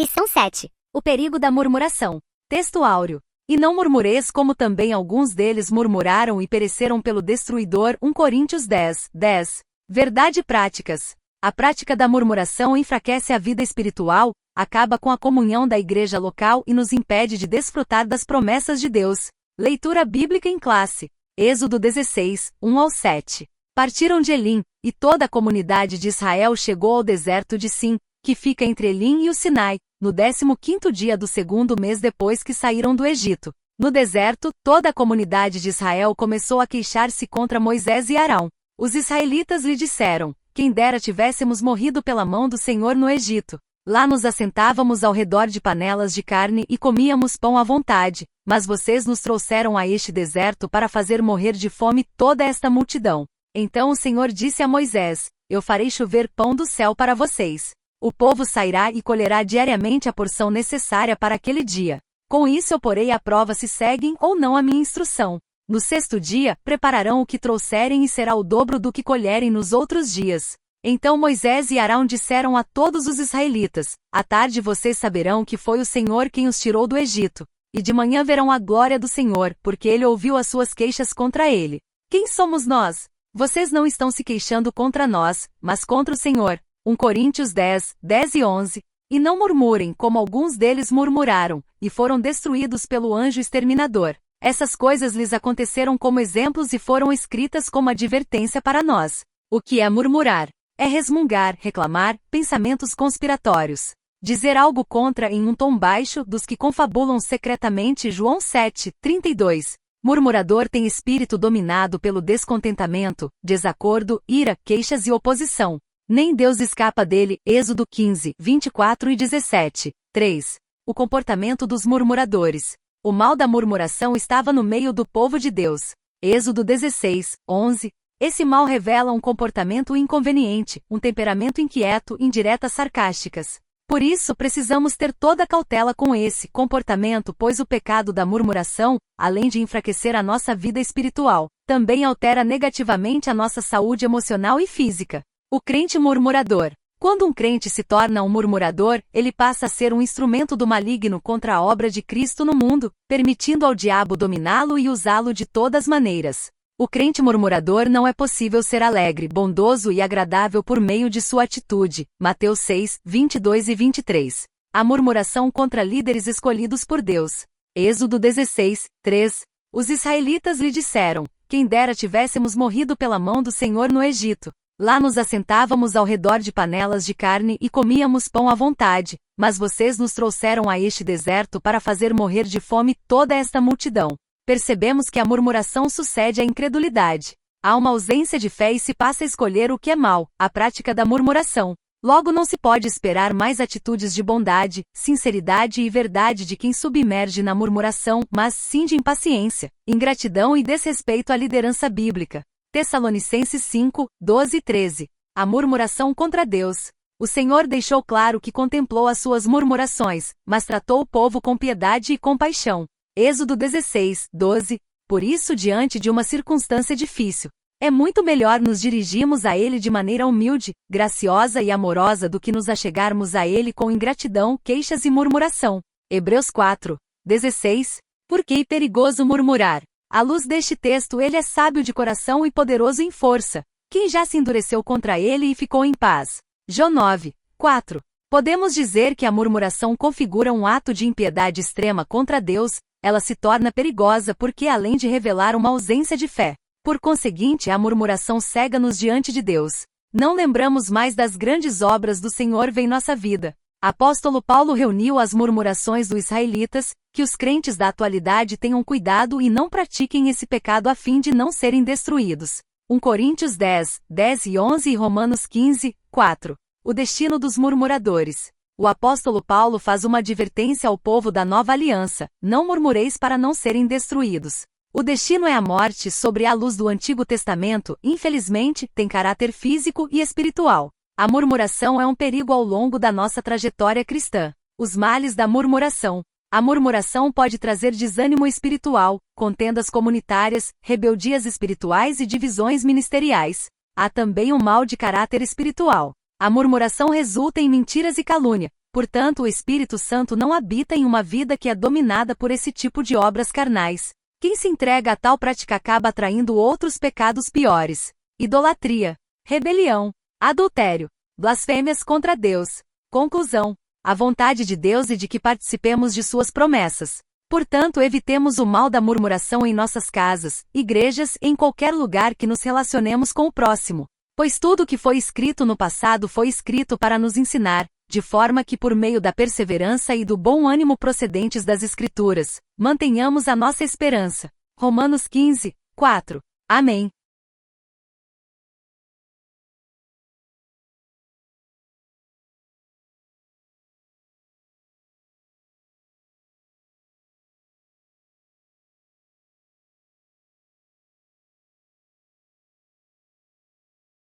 Lição 7. O perigo da murmuração. Texto áureo. E não murmureis como também alguns deles murmuraram e pereceram pelo destruidor. 1 Coríntios 10:10. Verdade e práticas. A prática da murmuração enfraquece a vida espiritual, acaba com a comunhão da igreja local e nos impede de desfrutar das promessas de Deus. Leitura bíblica em classe. Êxodo 16, 1-7. Partiram de Elim, e toda a comunidade de Israel chegou ao deserto de Sim, que fica entre Elim e o Sinai, no 15º dia do 2º mês depois que saíram do Egito. No deserto, toda a comunidade de Israel começou a queixar-se contra Moisés e Arão. Os israelitas lhe disseram: quem dera tivéssemos morrido pela mão do Senhor no Egito. Lá nos assentávamos ao redor de panelas de carne e comíamos pão à vontade, mas vocês nos trouxeram a este deserto para fazer morrer de fome toda esta multidão. Então o Senhor disse a Moisés: eu farei chover pão do céu para vocês. O povo sairá e colherá diariamente a porção necessária para aquele dia. Com isso eu porei à prova se seguem ou não a minha instrução. No 6º dia, prepararão o que trouxerem e será o dobro do que colherem nos outros dias. Então Moisés e Arão disseram a todos os israelitas: à tarde vocês saberão que foi o Senhor quem os tirou do Egito. E de manhã verão a glória do Senhor, porque ele ouviu as suas queixas contra ele. Quem somos nós? Vocês não estão se queixando contra nós, mas contra o Senhor. 1 Coríntios 10:10-11. E não murmurem como alguns deles murmuraram, e foram destruídos pelo anjo exterminador. Essas coisas lhes aconteceram como exemplos e foram escritas como advertência para nós. O que é murmurar? É resmungar, reclamar, pensamentos conspiratórios. Dizer algo contra em um tom baixo dos que confabulam secretamente. João 7:32. Murmurador tem espírito dominado pelo descontentamento, desacordo, ira, queixas e oposição. Nem Deus escapa dele. Êxodo 15:24-17. 3. O comportamento dos murmuradores. O mal da murmuração estava no meio do povo de Deus. Êxodo 16:11. Esse mal revela um comportamento inconveniente, um temperamento inquieto, indiretas sarcásticas. Por isso precisamos ter toda cautela com esse comportamento, pois o pecado da murmuração, além de enfraquecer a nossa vida espiritual, também altera negativamente a nossa saúde emocional e física. O crente murmurador. Quando um crente se torna um murmurador, ele passa a ser um instrumento do maligno contra a obra de Cristo no mundo, permitindo ao diabo dominá-lo e usá-lo de todas maneiras. O crente murmurador não é possível ser alegre, bondoso e agradável por meio de sua atitude. Mateus 6:22-23. A murmuração contra líderes escolhidos por Deus. Êxodo 16:3. Os israelitas lhe disseram: quem dera tivéssemos morrido pela mão do Senhor no Egito. Lá nos assentávamos ao redor de panelas de carne e comíamos pão à vontade, mas vocês nos trouxeram a este deserto para fazer morrer de fome toda esta multidão. Percebemos que a murmuração sucede à incredulidade. Há uma ausência de fé e se passa a escolher o que é mal, a prática da murmuração. Logo não se pode esperar mais atitudes de bondade, sinceridade e verdade de quem submerge na murmuração, mas sim de impaciência, ingratidão e desrespeito à liderança bíblica. Tessalonicenses 5:12-13. A murmuração contra Deus. O Senhor deixou claro que contemplou as suas murmurações, mas tratou o povo com piedade e compaixão. Êxodo 16:12. Por isso, diante de uma circunstância difícil, é muito melhor nos dirigirmos a Ele de maneira humilde, graciosa e amorosa do que nos achegarmos a Ele com ingratidão, queixas e murmuração. Hebreus 4:16. Por que é perigoso murmurar? À luz deste texto, ele é sábio de coração e poderoso em força. Quem já se endureceu contra ele e ficou em paz? Jó 9:4. Podemos dizer que a murmuração configura um ato de impiedade extrema contra Deus. Ela se torna perigosa porque, além de revelar uma ausência de fé, por conseguinte, a murmuração cega-nos diante de Deus. Não lembramos mais das grandes obras do Senhor em nossa vida. Apóstolo Paulo reuniu as murmurações dos israelitas, que os crentes da atualidade tenham cuidado e não pratiquem esse pecado a fim de não serem destruídos. 1 Coríntios 10:10-11 e Romanos 15:4. O destino dos murmuradores. O apóstolo Paulo faz uma advertência ao povo da nova aliança: não murmureis para não serem destruídos. O destino é a morte. Sobre a luz do Antigo Testamento, infelizmente, tem caráter físico e espiritual. A murmuração é um perigo ao longo da nossa trajetória cristã. Os males da murmuração. A murmuração pode trazer desânimo espiritual, contendas comunitárias, rebeldias espirituais e divisões ministeriais. Há também um mal de caráter espiritual. A murmuração resulta em mentiras e calúnia, Portanto, o Espírito Santo não habita em uma vida que é dominada por esse tipo de obras carnais. Quem se entrega a tal prática acaba atraindo outros pecados piores: idolatria, rebelião, adultério, blasfêmias contra Deus. Conclusão: a vontade de Deus é de que participemos de suas promessas. Portanto, evitemos o mal da murmuração em nossas casas, igrejas e em qualquer lugar que nos relacionemos com o próximo. Pois tudo o que foi escrito no passado foi escrito para nos ensinar, de forma que por meio da perseverança e do bom ânimo procedentes das Escrituras, mantenhamos a nossa esperança. Romanos 15, 4. Amém.